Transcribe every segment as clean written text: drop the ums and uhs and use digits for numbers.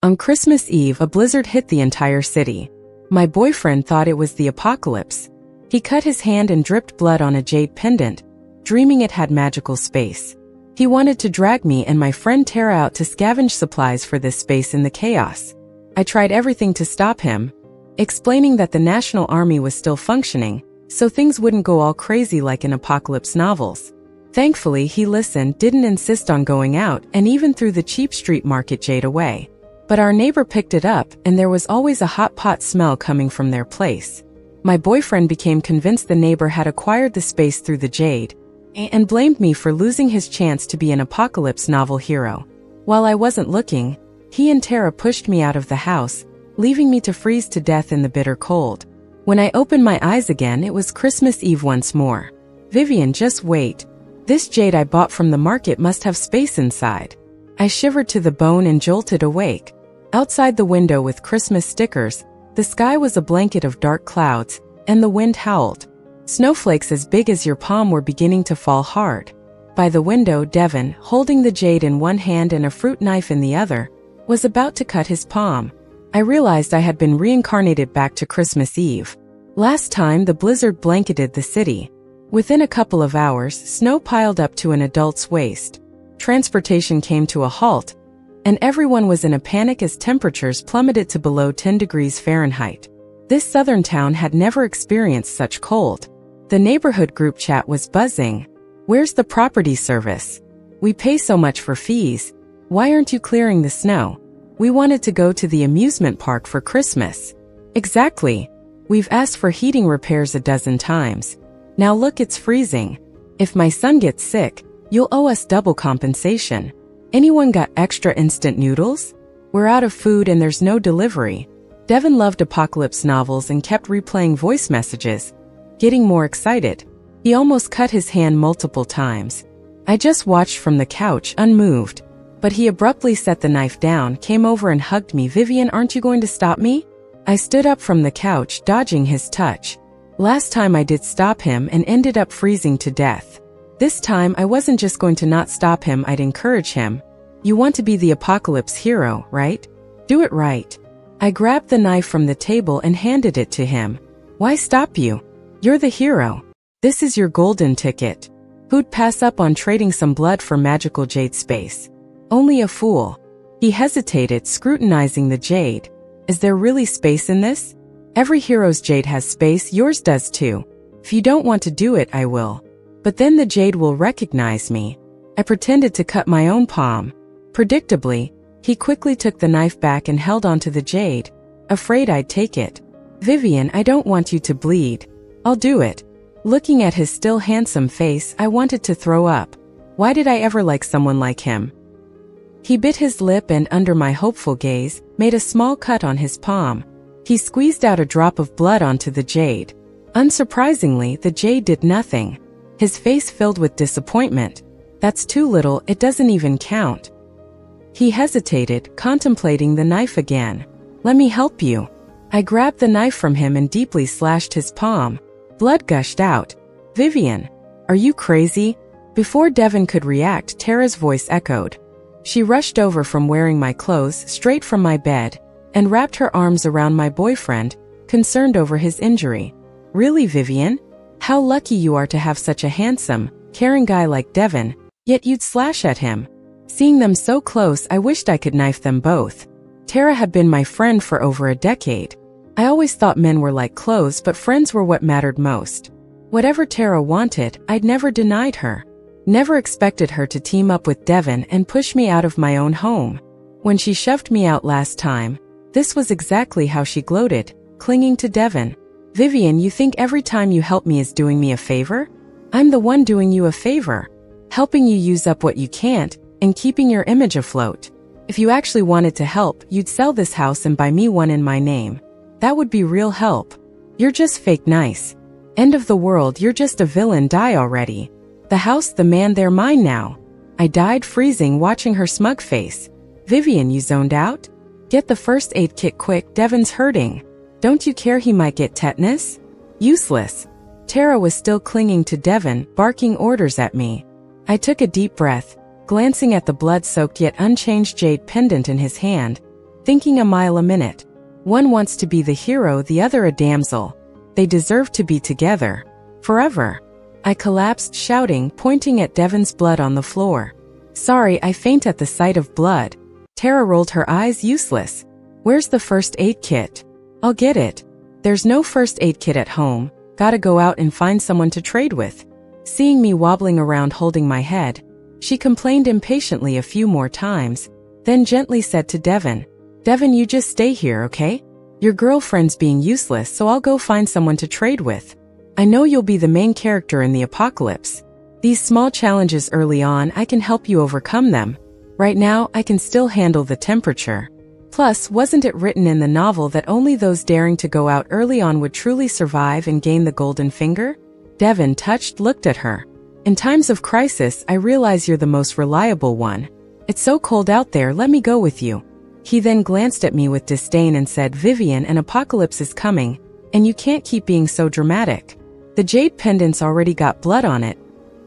On Christmas Eve, a blizzard hit the entire city. My boyfriend thought it was the apocalypse. He cut his hand and dripped blood on a jade pendant, dreaming it had magical space. He wanted to drag me and my friend Tara out to scavenge supplies for this space in the chaos. I tried everything to stop him, explaining that the National Army was still functioning, so things wouldn't go all crazy like in apocalypse novels. Thankfully, he listened, didn't insist on going out, and even threw the cheap street market jade away. But our neighbor picked it up, and there was always a hot pot smell coming from their place. My boyfriend became convinced the neighbor had acquired the space through the jade, and blamed me for losing his chance to be an apocalypse novel hero. While I wasn't looking, he and Tara pushed me out of the house, leaving me to freeze to death in the bitter cold. When I opened my eyes again, it was Christmas Eve once more. Vivien, just wait. This jade I bought from the market must have space inside. I shivered to the bone and jolted awake. Outside the window with Christmas stickers, the sky was a blanket of dark clouds, and the wind howled. Snowflakes as big as your palm were beginning to fall hard. By the window, Devin, holding the jade in one hand and a fruit knife in the other, was about to cut his palm. I realized I had been reincarnated back to Christmas Eve. Last time, the blizzard blanketed the city. Within a couple of hours, snow piled up to an adult's waist. Transportation came to a halt, and everyone was in a panic as temperatures plummeted to below 10 degrees Fahrenheit. This southern town had never experienced such cold. The neighborhood group chat was buzzing. Where's the property service? We pay so much for fees. Why aren't you clearing the snow? We wanted to go to the amusement park for Christmas. Exactly. We've asked for heating repairs a dozen times. Now look, it's freezing. If my son gets sick, you'll owe us double compensation. Anyone got extra instant noodles? We're out of food and there's no delivery. Devin loved apocalypse novels and kept replaying voice messages, getting more excited. He almost cut his hand multiple times. I just watched from the couch, unmoved. But he abruptly set the knife down, came over and hugged me. Vivien, aren't you going to stop me? I stood up from the couch, dodging his touch. Last time I did stop him and ended up freezing to death. This time I wasn't just going to not stop him, I'd encourage him. You want to be the apocalypse hero, right? Do it right. I grabbed the knife from the table and handed it to him. Why stop you? You're the hero. This is your golden ticket. Who'd pass up on trading some blood for magical jade space? Only a fool. He hesitated, scrutinizing the jade. Is there really space in this? Every hero's jade has space, yours does too. If you don't want to do it, I will. But then the jade will recognize me. I pretended to cut my own palm. Predictably, he quickly took the knife back and held onto the jade, afraid I'd take it. Vivien, I don't want you to bleed. I'll do it. Looking at his still handsome face, I wanted to throw up. Why did I ever like someone like him? He bit his lip and, under my hopeful gaze, made a small cut on his palm. He squeezed out a drop of blood onto the jade. Unsurprisingly, the jade did nothing. His face filled with disappointment. That's too little, it doesn't even count. He hesitated, contemplating the knife again. Let me help you. I grabbed the knife from him and deeply slashed his palm. Blood gushed out. Vivien, are you crazy? Before Devin could react, Tara's voice echoed. She rushed over from wearing my clothes, straight from my bed, and wrapped her arms around my boyfriend, concerned over his injury. Really, Vivien? How lucky you are to have such a handsome, caring guy like Devin, yet you'd slash at him. Seeing them so close, I wished I could knife them both. Tara had been my friend for over a decade. I always thought men were like clothes, but friends were what mattered most. Whatever Tara wanted, I'd never denied her. Never expected her to team up with Devin and push me out of my own home. When she shoved me out last time, this was exactly how she gloated, clinging to Devin. Vivien, you think every time you help me is doing me a favor? I'm the one doing you a favor. Helping you use up what you can't, and keeping your image afloat. If you actually wanted to help, you'd sell this house and buy me one in my name. That would be real help. You're just fake nice. End of the world, you're just a villain, die already. The house, the man, they're mine now. I died freezing watching her smug face. Vivien, you zoned out? Get the first aid kit quick, Devin's hurting. Don't you care he might get tetanus? Useless. Tara was still clinging to Devin, barking orders at me. I took a deep breath, glancing at the blood-soaked yet unchanged jade pendant in his hand. thinking a mile a minute. One wants to be the hero, the other a damsel. They deserve to be together. Forever. I collapsed, shouting, pointing at Devon's blood on the floor. Sorry, I faint at the sight of blood. Tara rolled her eyes, useless. Where's the first aid kit? I'll get it. There's no first aid kit at home. Gotta go out and find someone to trade with. Seeing me wobbling around holding my head, she complained impatiently a few more times, then gently said to Devon, Devon, you just stay here, okay? Your girlfriend's being useless, so I'll go find someone to trade with. I know you'll be the main character in the apocalypse. These small challenges early on, I can help you overcome them. Right now, I can still handle the temperature. Plus, wasn't it written in the novel that only those daring to go out early on would truly survive and gain the golden finger? Devon, touched, looked at her. In times of crisis, I realize you're the most reliable one. It's so cold out there, let me go with you. He then glanced at me with disdain and said, Vivien, an apocalypse is coming, and you can't keep being so dramatic. The jade pendant's already got blood on it.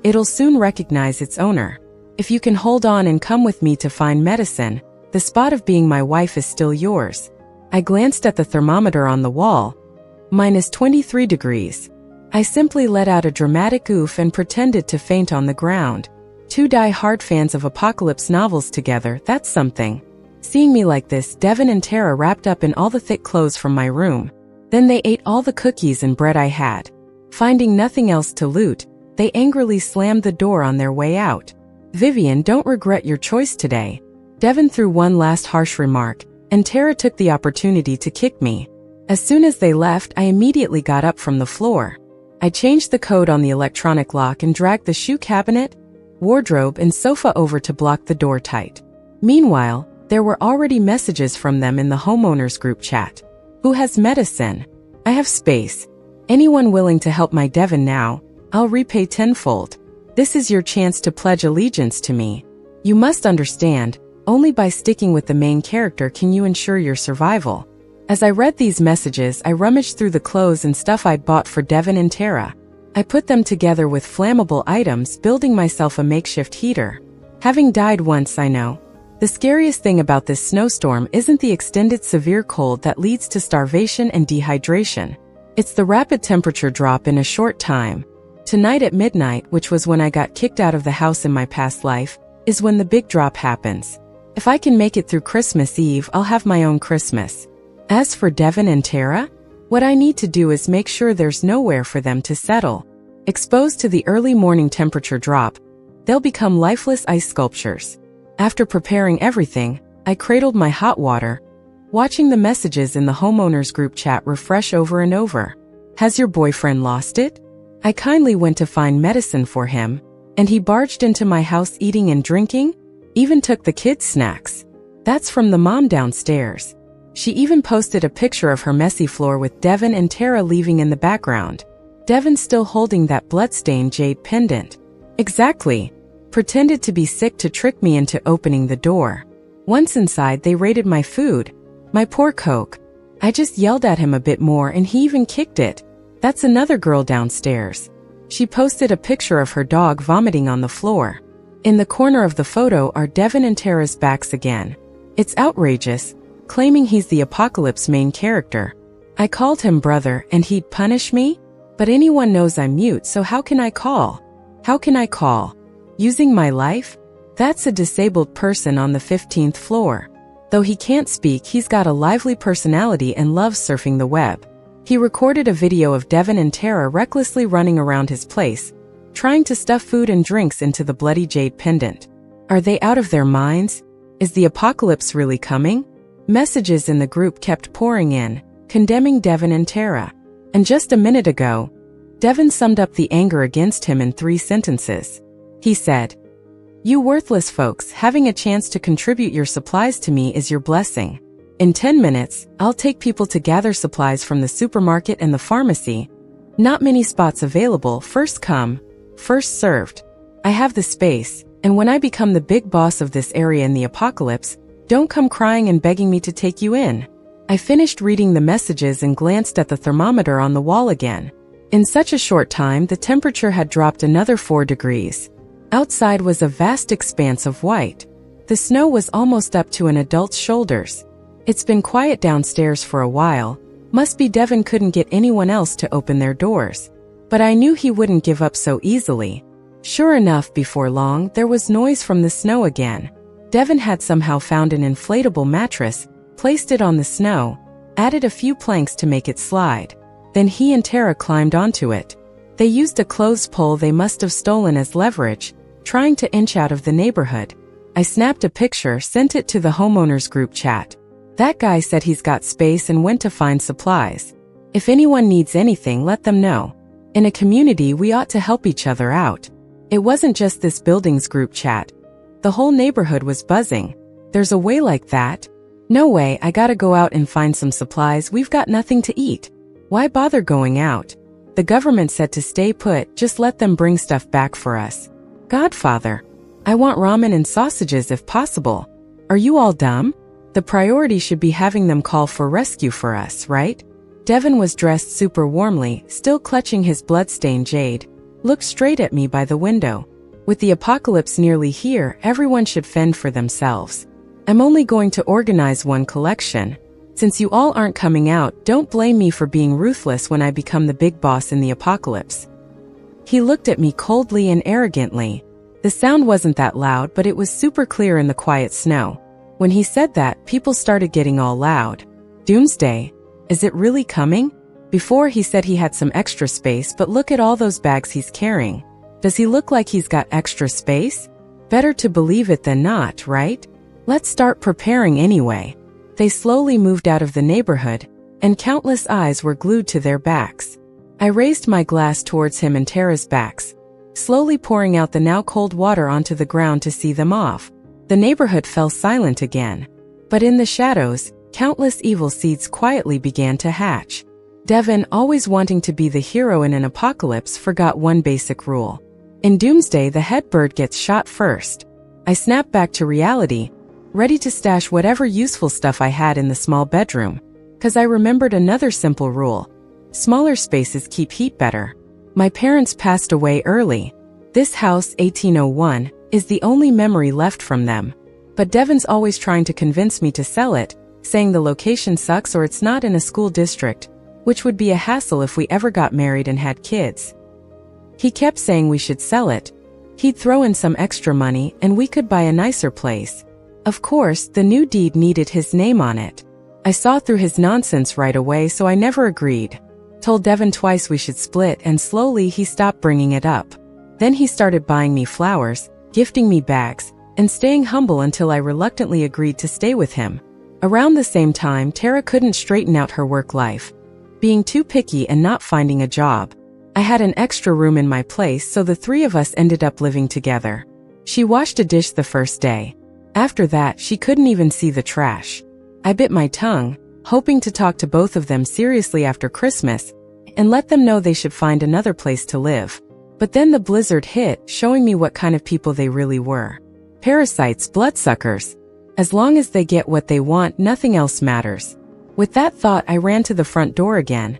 It'll soon recognize its owner. If you can hold on and come with me to find medicine, the spot of being my wife is still yours. I glanced at the thermometer on the wall. -23 degrees. I simply let out a dramatic oof and pretended to faint on the ground. Two die-hard fans of apocalypse novels together, that's something. Seeing me like this, Devon and Tara wrapped up in all the thick clothes from my room. Then they ate all the cookies and bread I had. Finding nothing else to loot, they angrily slammed the door on their way out. Vivien, don't regret your choice today. Devon threw one last harsh remark, and Tara took the opportunity to kick me. As soon as they left, I immediately got up from the floor. I changed the code on the electronic lock and dragged the shoe cabinet, wardrobe, and sofa over to block the door tight. Meanwhile, there were already messages from them in the homeowners group chat. Who has medicine? I have space. Anyone willing to help my Devon now? I'll repay tenfold. This is your chance to pledge allegiance to me. You must understand, only by sticking with the main character can you ensure your survival. As I read these messages, I rummaged through the clothes and stuff I'd bought for Devon and Tara. I put them together with flammable items, building myself a makeshift heater. Having died once, I know. The scariest thing about this snowstorm isn't the extended severe cold that leads to starvation and dehydration. It's the rapid temperature drop in a short time. Tonight at midnight, which was when I got kicked out of the house in my past life, is when the big drop happens. If I can make it through Christmas Eve, I'll have my own Christmas. As for Devon and Tara, what I need to do is make sure there's nowhere for them to settle. Exposed to the early morning temperature drop, they'll become lifeless ice sculptures. After preparing everything, I cradled my hot water, watching the messages in the homeowners group chat refresh over and over. Has your boyfriend lost it? I kindly went to find medicine for him, and he barged into my house eating and drinking, even took the kids' snacks. That's from the mom downstairs. She even posted a picture of her messy floor with Devon and Tara leaving in the background. Devon still holding that bloodstained jade pendant. Exactly. Pretended to be sick to trick me into opening the door. Once inside, they raided my food. My poor Coke. I just yelled at him a bit more and he even kicked it. That's another girl downstairs. She posted a picture of her dog vomiting on the floor. In the corner of the photo are Devon and Tara's backs again. It's outrageous, claiming he's the apocalypse main character. I called him brother and he'd punish me? But anyone knows I'm mute, so how can I call? How can I call? Using my life? That's a disabled person on the 15th floor. Though he can't speak, he's got a lively personality and loves surfing the web. He recorded a video of Devon and Tara recklessly running around his place, trying to stuff food and drinks into the bloody jade pendant. Are they out of their minds? Is the apocalypse really coming? Messages in the group kept pouring in, condemning Devon and Tara. And just a minute ago, Devon summed up the anger against him in 3 sentences. He said, "You worthless folks, having a chance to contribute your supplies to me is your blessing. In 10 minutes, I'll take people to gather supplies from the supermarket and the pharmacy. Not many spots available, first come, first served. I have the space, and when I become the big boss of this area in the apocalypse, don't come crying and begging me to take you in." I finished reading the messages and glanced at the thermometer on the wall again. In such a short time, the temperature had dropped another 4 degrees. Outside was a vast expanse of white. The snow was almost up to an adult's shoulders. It's been quiet downstairs for a while. Must be Devin couldn't get anyone else to open their doors. But I knew he wouldn't give up so easily. Sure enough, before long, there was noise from the snow again. Devin had somehow found an inflatable mattress, placed it on the snow, added a few planks to make it slide. Then he and Tara climbed onto it. They used a clothes pole they must have stolen as leverage, trying to inch out of the neighborhood. I snapped a picture, sent it to the homeowners group chat. That guy said he's got space and went to find supplies. If anyone needs anything, let them know. In a community, we ought to help each other out. It wasn't just this building's group chat. The whole neighborhood was buzzing. There's a way like that? No way, I gotta go out and find some supplies, we've got nothing to eat. Why bother going out? The government said to stay put, just let them bring stuff back for us. Godfather. I want ramen and sausages if possible. Are you all dumb? The priority should be having them call for rescue for us, right? Devin was dressed super warmly, still clutching his bloodstained jade, looked straight at me by the window. With the apocalypse nearly here, everyone should fend for themselves. I'm only going to organize one collection. Since you all aren't coming out, don't blame me for being ruthless when I become the big boss in the apocalypse. He looked at me coldly and arrogantly. The sound wasn't that loud, but it was super clear in the quiet snow. When he said that, people started getting all loud. Doomsday? Is it really coming? Before he said he had some extra space, but look at all those bags he's carrying. Does he look like he's got extra space? Better to believe it than not, right? Let's start preparing anyway. They slowly moved out of the neighborhood, and countless eyes were glued to their backs. I raised my glass towards him and Tara's backs, slowly pouring out the now cold water onto the ground to see them off. The neighborhood fell silent again. But in the shadows, countless evil seeds quietly began to hatch. Devin, always wanting to be the hero in an apocalypse, forgot one basic rule. In Doomsday, the head bird gets shot first. I snapped back to reality, ready to stash whatever useful stuff I had in the small bedroom. 'Cause I remembered another simple rule. Smaller spaces keep heat better. My parents passed away early. This house, 1801, is the only memory left from them. But Devin's always trying to convince me to sell it, saying the location sucks or it's not in a school district, which would be a hassle if we ever got married and had kids. He kept saying we should sell it. He'd throw in some extra money and we could buy a nicer place. Of course, the new deed needed his name on it. I saw through his nonsense right away, so I never agreed. Told Devin twice we should split, and slowly he stopped bringing it up. Then he started buying me flowers, gifting me bags, and staying humble until I reluctantly agreed to stay with him. Around the same time, Tara couldn't straighten out her work life, being too picky and not finding a job. I had an extra room in my place, so the three of us ended up living together. She washed a dish the first day. After that, she couldn't even see the trash. I bit my tongue, hoping to talk to both of them seriously after Christmas and let them know they should find another place to live. But then the blizzard hit, showing me what kind of people they really were. Parasites, bloodsuckers. As long as they get what they want, nothing else matters. With that thought, I ran to the front door again,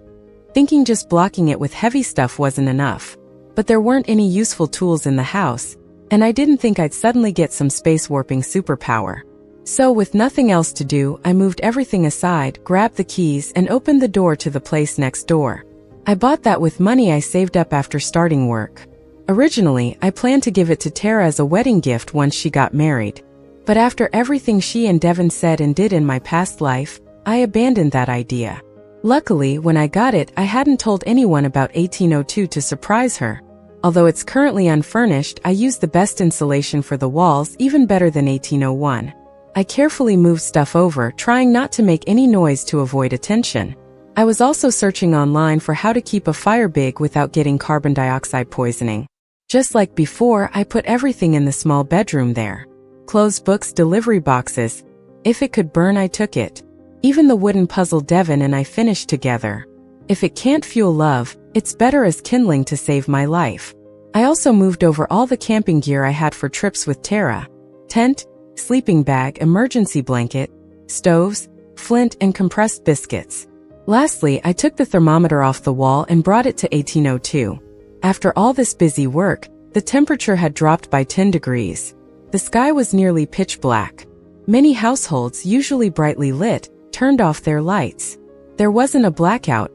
thinking just blocking it with heavy stuff wasn't enough. But there weren't any useful tools in the house, and I didn't think I'd suddenly get some space warping superpower. So with nothing else to do, I moved everything aside, grabbed the keys, and opened the door to the place next door. I bought that with money I saved up after starting work. Originally, I planned to give it to Tara as a wedding gift once she got married. But after everything she and Devin said and did in my past life, I abandoned that idea. Luckily, when I got it, I hadn't told anyone about 1802 to surprise her. Although it's currently unfurnished, I used the best insulation for the walls, even better than 1801. I carefully moved stuff over, trying not to make any noise to avoid attention. I was also searching online for how to keep a fire big without getting carbon dioxide poisoning. Just like before, I put everything in the small bedroom there. Clothes, books, delivery boxes. If it could burn, I took it. Even the wooden puzzle Devin and I finished together. If it can't fuel love, it's better as kindling to save my life. I also moved over all the camping gear I had for trips with Tara. Tent, sleeping bag, emergency blanket, stoves, flint, and compressed biscuits. Lastly, I took the thermometer off the wall and brought it to 1802. After all this busy work, the temperature had dropped by 10 degrees. The sky was nearly pitch black. Many households, usually brightly lit, turned off their lights. There wasn't a blackout.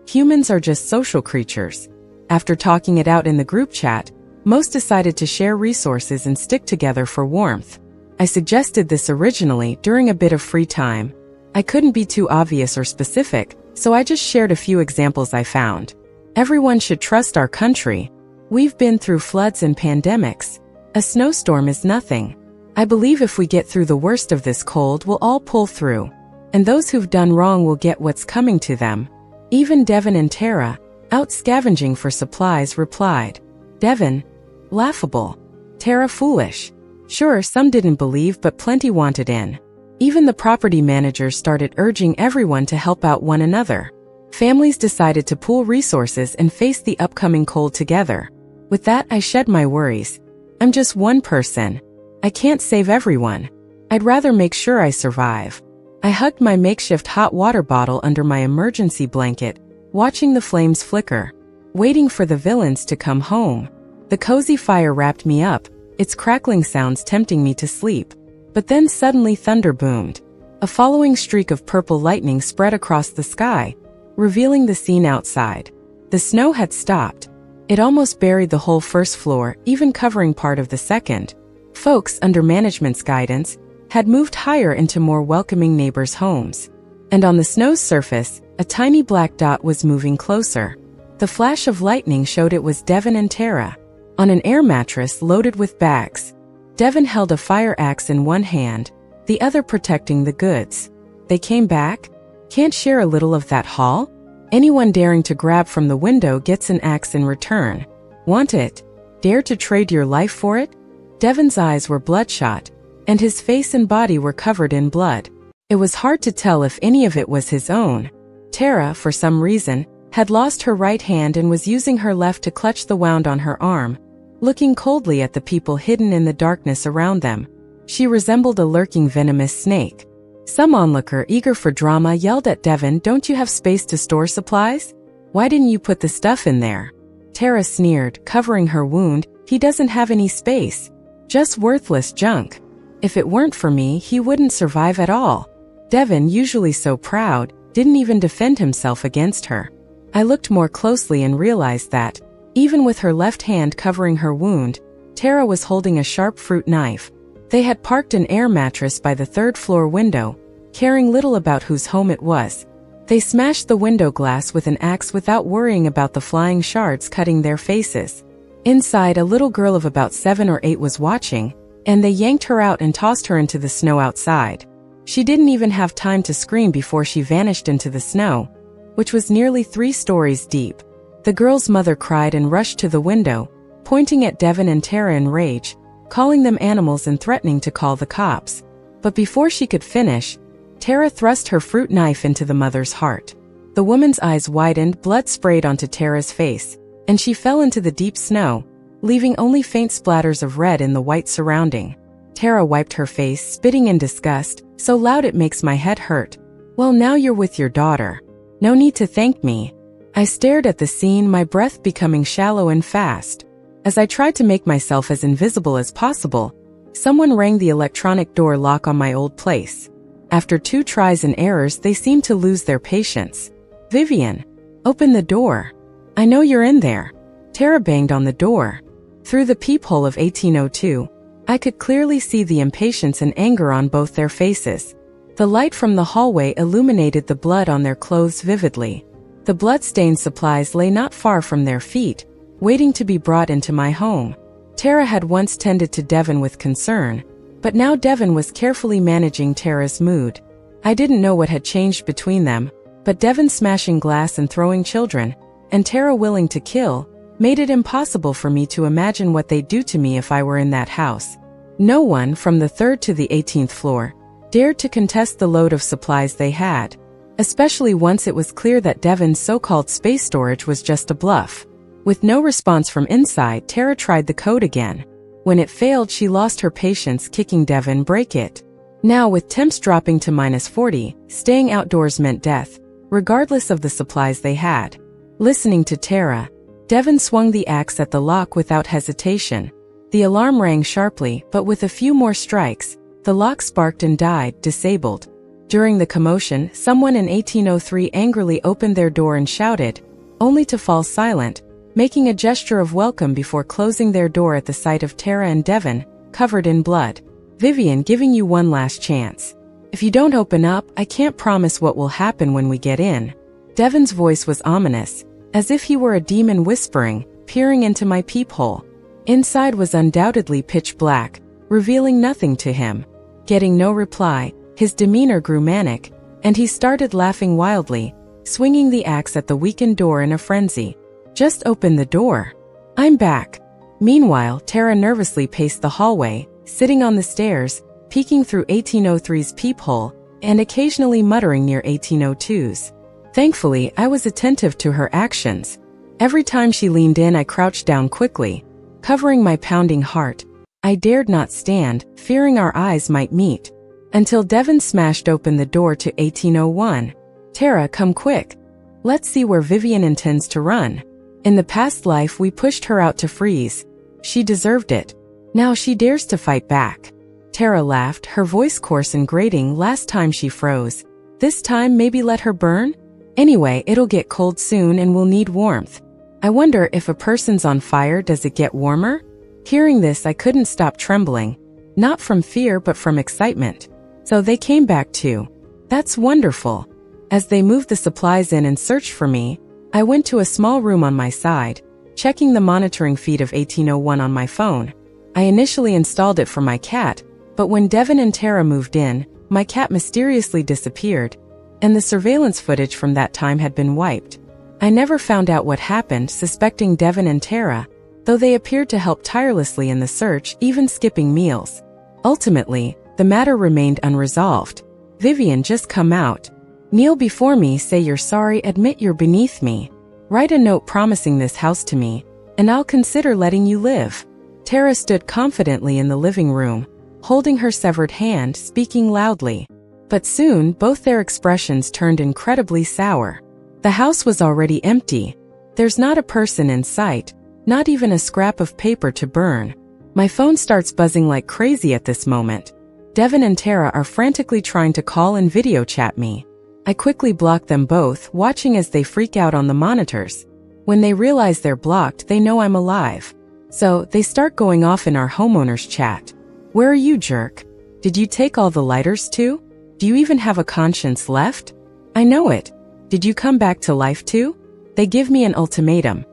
Humans are just social creatures. After talking it out in the group chat, most decided to share resources and stick together for warmth. I suggested this originally during a bit of free time. I couldn't be too obvious or specific, so I just shared a few examples I found. Everyone should trust our country. We've been through floods and pandemics. A snowstorm is nothing. I believe if we get through the worst of this cold, we'll all pull through. And those who've done wrong will get what's coming to them. Even Devin and Tara, out scavenging for supplies, replied. Devin, laughable. Tara, foolish. Sure, some didn't believe, but plenty wanted in. Even the property managers started urging everyone to help out one another. Families decided to pool resources and face the upcoming cold together. With that, I shed my worries. I'm just one person. I can't save everyone. I'd rather make sure I survive. I hugged my makeshift hot water bottle under my emergency blanket, watching the flames flicker, waiting for the villains to come home. The cozy fire wrapped me up, its crackling sounds tempting me to sleep. But then suddenly thunder boomed. A following streak of purple lightning spread across the sky, revealing the scene outside. The snow had stopped. It almost buried the whole first floor, even covering part of the second. Folks, under management's guidance, had moved higher into more welcoming neighbors' homes. And on the snow's surface, a tiny black dot was moving closer. The flash of lightning showed it was Devin and Tara, on an air mattress loaded with bags. Devin held a fire axe in one hand, the other protecting the goods. They came back? Can't share a little of that haul? Anyone daring to grab from the window gets an axe in return. Want it? Dare to trade your life for it? Devin's eyes were bloodshot, and his face and body were covered in blood. It was hard to tell if any of it was his own. Tara, for some reason, had lost her right hand and was using her left to clutch the wound on her arm, looking coldly at the people hidden in the darkness around them. She resembled a lurking venomous snake. Some onlooker, eager for drama, yelled at Devin, "Don't you have space to store supplies? Why didn't you put the stuff in there?" Tara sneered, covering her wound, "He doesn't have any space. Just worthless junk. If it weren't for me, he wouldn't survive at all." Devin, usually so proud, didn't even defend himself against her. I looked more closely and realized that, even with her left hand covering her wound, Tara was holding a sharp fruit knife. They had parked an air mattress by the third-floor window, caring little about whose home it was. They smashed the window glass with an axe without worrying about the flying shards cutting their faces. Inside, a little girl of about 7 or 8 was watching, and they yanked her out and tossed her into the snow outside. She didn't even have time to scream before she vanished into the snow, which was nearly 3 stories deep. The girl's mother cried and rushed to the window, pointing at Devin and Tara in rage, calling them animals and threatening to call the cops. But before she could finish, Tara thrust her fruit knife into the mother's heart. The woman's eyes widened, blood sprayed onto Tara's face, and she fell into the deep snow, leaving only faint splatters of red in the white surrounding. Tara wiped her face, spitting in disgust, "So loud it makes my head hurt." "Well, now you're with your daughter. No need to thank me." I stared at the scene, my breath becoming shallow and fast. As I tried to make myself as invisible as possible, someone rang the electronic door lock on my old place. After 2 tries and errors, they seemed to lose their patience. "Vivien, open the door. I know you're in there." Tara banged on the door. Through the peephole of 1802, I could clearly see the impatience and anger on both their faces. The light from the hallway illuminated the blood on their clothes vividly. The blood-stained supplies lay not far from their feet, waiting to be brought into my home. Tara had once tended to Devin with concern, but now Devin was carefully managing Tara's mood. I didn't know what had changed between them, but Devin smashing glass and throwing children, and Tara willing to kill, made it impossible for me to imagine what they'd do to me if I were in that house. No one, from the 3rd to the 18th floor, dared to contest the load of supplies they had, especially once it was clear that Devin's so-called space storage was just a bluff. With no response from inside, Tara tried the code again. When it failed, she lost her patience, kicking Devin, "Break it." Now, with temps dropping to -40, staying outdoors meant death, regardless of the supplies they had. Listening to Tara, Devin swung the axe at the lock without hesitation. The alarm rang sharply, but with a few more strikes, the lock sparked and died, disabled. During the commotion, someone in 1803 angrily opened their door and shouted, only to fall silent, making a gesture of welcome before closing their door at the sight of Tara and Devin, covered in blood. Vivien, giving you one last chance. If you don't open up, I can't promise what will happen when we get in. Devin's voice was ominous, as if he were a demon whispering, peering into my peephole. Inside was undoubtedly pitch black, revealing nothing to him. Getting no reply, his demeanor grew manic, and he started laughing wildly, swinging the axe at the weakened door in a frenzy. Just open the door. I'm back. Meanwhile, Tara nervously paced the hallway, sitting on the stairs, peeking through 1803's peephole, and occasionally muttering near 1802's. Thankfully, I was attentive to her actions. Every time she leaned in, I crouched down quickly, covering my pounding heart. I dared not stand, fearing our eyes might meet. Until Devin smashed open the door to 1801. Tara, come quick. Let's see where Vivien intends to run. In the past life, we pushed her out to freeze. She deserved it. Now she dares to fight back. Tara laughed, her voice coarse and grating. Last time she froze. This time maybe let her burn? Anyway, it'll get cold soon and we'll need warmth. I wonder if a person's on fire, does it get warmer? Hearing this, I couldn't stop trembling. Not from fear but from excitement. So they came back too. That's wonderful. As they moved the supplies in and searched for me, I went to a small room on my side, checking the monitoring feed of 1801 on my phone. I initially installed it for my cat, but when Devin and Tara moved in, my cat mysteriously disappeared, and the surveillance footage from that time had been wiped. I never found out what happened, suspecting Devin and Tara, though they appeared to help tirelessly in the search, even skipping meals. Ultimately, the matter remained unresolved. Vivien, just come out. Kneel before me, say you're sorry, admit you're beneath me. Write a note promising this house to me, and I'll consider letting you live. Tara stood confidently in the living room, holding her severed hand, speaking loudly. But soon, both their expressions turned incredibly sour. The house was already empty. There's not a person in sight, not even a scrap of paper to burn. My phone starts buzzing like crazy at this moment. Devin and Tara are frantically trying to call and video chat me. I quickly block them both, watching as they freak out on the monitors. When they realize they're blocked, they know I'm alive. So, they start going off in our homeowners chat. Where are you, jerk? Did you take all the lighters too? Do you even have a conscience left? I know it. Did you come back to life too? They give me an ultimatum.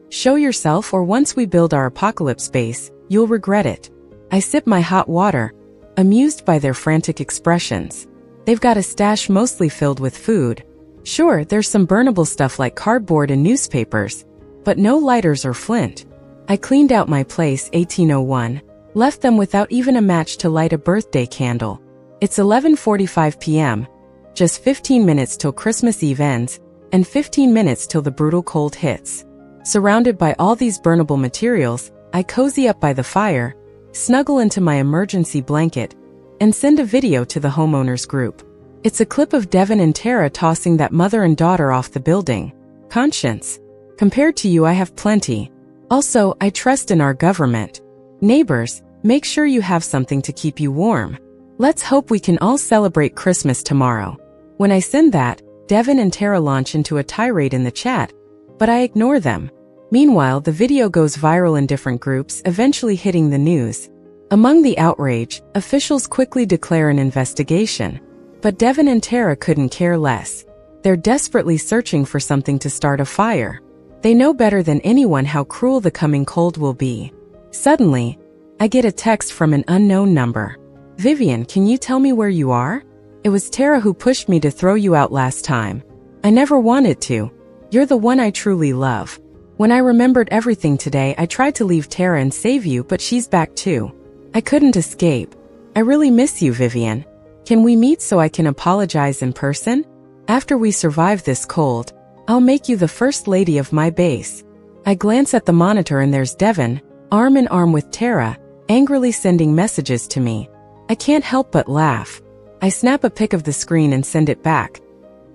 Show yourself, or once we build our apocalypse base, you'll regret it. I sip my hot water, amused by their frantic expressions. They've got a stash mostly filled with food. Sure, there's some burnable stuff like cardboard and newspapers, but no lighters or flint. I cleaned out my place, 1801, left them without even a match to light a birthday candle. It's 11:45 p.m., just 15 minutes till Christmas Eve ends, and 15 minutes till the brutal cold hits. Surrounded by all these burnable materials, I cozy up by the fire, snuggle into my emergency blanket, and send a video to the homeowners group. It's a clip of Devin and Tara tossing that mother and daughter off the building. Conscience. Compared to you, I have plenty. Also, I trust in our government. Neighbors, make sure you have something to keep you warm. Let's hope we can all celebrate Christmas tomorrow. When I send that, Devin and Tara launch into a tirade in the chat, but I ignore them. Meanwhile, the video goes viral in different groups, eventually hitting the news. Among the outrage, officials quickly declare an investigation. But Devin and Tara couldn't care less. They're desperately searching for something to start a fire. They know better than anyone how cruel the coming cold will be. Suddenly, I get a text from an unknown number. Vivien, can you tell me where you are? It was Tara who pushed me to throw you out last time. I never wanted to. You're the one I truly love. When I remembered everything today, I tried to leave Tara and save you, but she's back too. I couldn't escape. I really miss you, Vivien. Can we meet so I can apologize in person? After we survive this cold, I'll make you the first lady of my base. I glance at the monitor and there's Devin, arm in arm with Tara, angrily sending messages to me. I can't help but laugh. I snap a pic of the screen and send it back.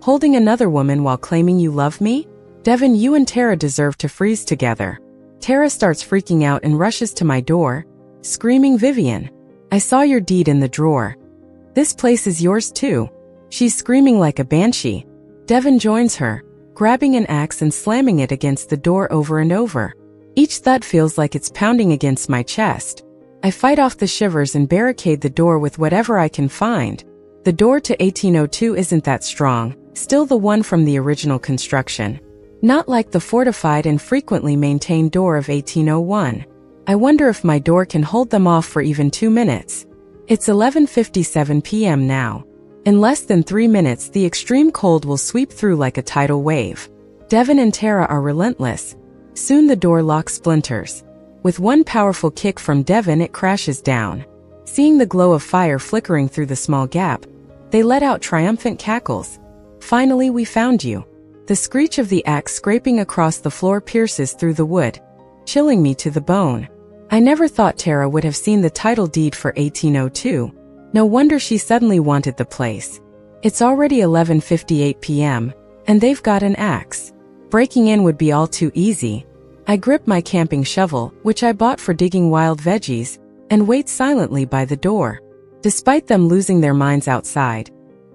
Holding another woman while claiming you love me? Devin, you and Tara deserve to freeze together. Tara starts freaking out and rushes to my door, screaming, Vivien, I saw your deed in the drawer. This place is yours too. She's screaming like a banshee. Devin joins her, grabbing an axe and slamming it against the door over and over. Each thud feels like it's pounding against my chest. I fight off the shivers and barricade the door with whatever I can find. The door to 1802 isn't that strong, still the one from the original construction. Not like the fortified and frequently maintained door of 1801. I wonder if my door can hold them off for even 2 minutes. It's 11:57 p.m. now. In less than 3 minutes the extreme cold will sweep through like a tidal wave. Devin and Tara are relentless. Soon the door lock splinters. With one powerful kick from Devin it crashes down. Seeing the glow of fire flickering through the small gap, they let out triumphant cackles. Finally we found you. The screech of the axe scraping across the floor pierces through the wood, chilling me to the bone. I never thought Tara would have seen the title deed for 1802. No wonder she suddenly wanted the place. It's already 11:58 p.m., and they've got an axe. Breaking in would be all too easy. I grip my camping shovel, which I bought for digging wild veggies, and wait silently by the door. Despite them losing their minds outside,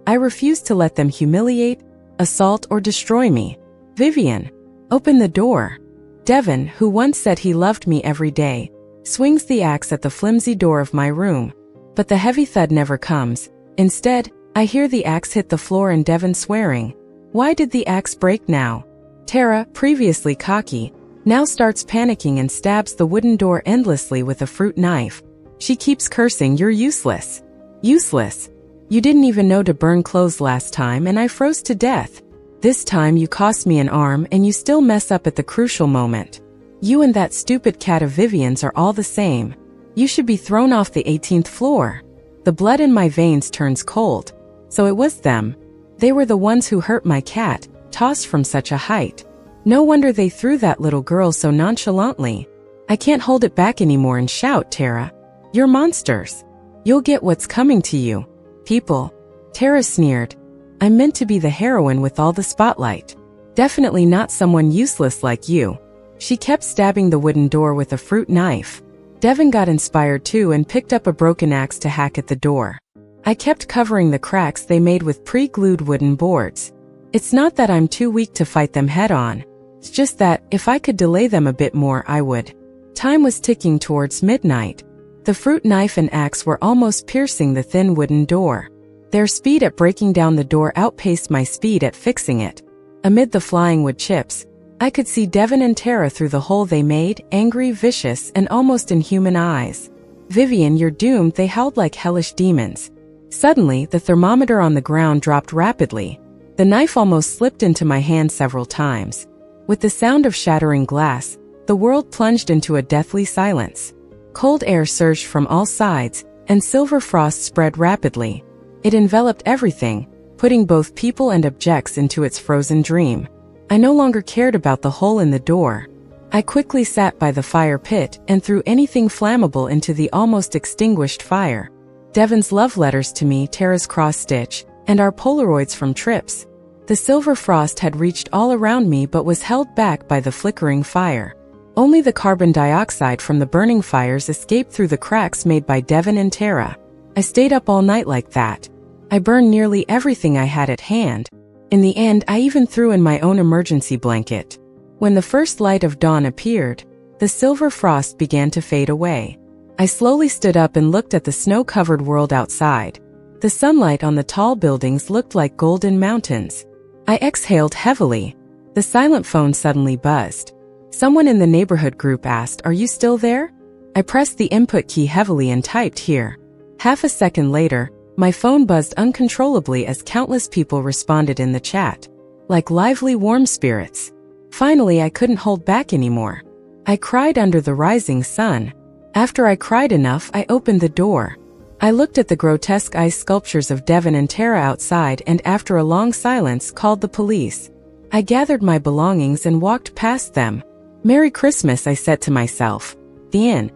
I refuse to let them humiliate, assault, or destroy me. Vivien, open the door. Devin, who once said he loved me every day, swings the axe at the flimsy door of my room. But the heavy thud never comes. Instead, I hear the axe hit the floor and Devin swearing. Why did the axe break now? Tara, previously cocky, now starts panicking and stabs the wooden door endlessly with a fruit knife. She keeps cursing, "You're useless. Useless. You didn't even know to burn clothes last time and I froze to death. This time you cost me an arm and you still mess up at the crucial moment. You and that stupid cat of Vivien's are all the same. You should be thrown off the 18th floor." The blood in my veins turns cold. So it was them. They were the ones who hurt my cat, tossed from such a height. No wonder they threw that little girl so nonchalantly. I can't hold it back anymore and shout, "Tara, you're monsters. You'll get what's coming to you. People." Tara sneered. "I'm meant to be the heroine with all the spotlight. Definitely not someone useless like you." She kept stabbing the wooden door with a fruit knife. Devin got inspired too and picked up a broken axe to hack at the door. I kept covering the cracks they made with pre-glued wooden boards. It's not that I'm too weak to fight them head-on. It's just that, if I could delay them a bit more, I would. Time was ticking towards midnight. The fruit knife and axe were almost piercing the thin wooden door. Their speed at breaking down the door outpaced my speed at fixing it. Amid the flying wood chips, I could see Devin and Tara through the hole they made, angry, vicious, and almost inhuman eyes. "Vivien, you're doomed," they howled like hellish demons. Suddenly, the thermometer on the ground dropped rapidly. The knife almost slipped into my hand several times. With the sound of shattering glass, the world plunged into a deathly silence. Cold air surged from all sides, and silver frost spread rapidly. It enveloped everything, putting both people and objects into its frozen dream. I no longer cared about the hole in the door. I quickly sat by the fire pit and threw anything flammable into the almost extinguished fire. Devin's love letters to me, Tara's cross-stitch, and our Polaroids from trips. The silver frost had reached all around me but was held back by the flickering fire. Only the carbon dioxide from the burning fires escaped through the cracks made by Devin and Tara. I stayed up all night like that. I burned nearly everything I had at hand. In the end, I even threw in my own emergency blanket. When the first light of dawn appeared, the silver frost began to fade away. I slowly stood up and looked at the snow-covered world outside. The sunlight on the tall buildings looked like golden mountains. I exhaled heavily. The silent phone suddenly buzzed. Someone in the neighborhood group asked, "Are you still there?" I pressed the input key heavily and typed, "Here." Half a second later, my phone buzzed uncontrollably as countless people responded in the chat, like lively warm spirits. Finally, I couldn't hold back anymore. I cried under the rising sun. After I cried enough, I opened the door. I looked at the grotesque ice sculptures of Devin and Tara outside and after a long silence called the police. I gathered my belongings and walked past them. "Merry Christmas," I said to myself. The end.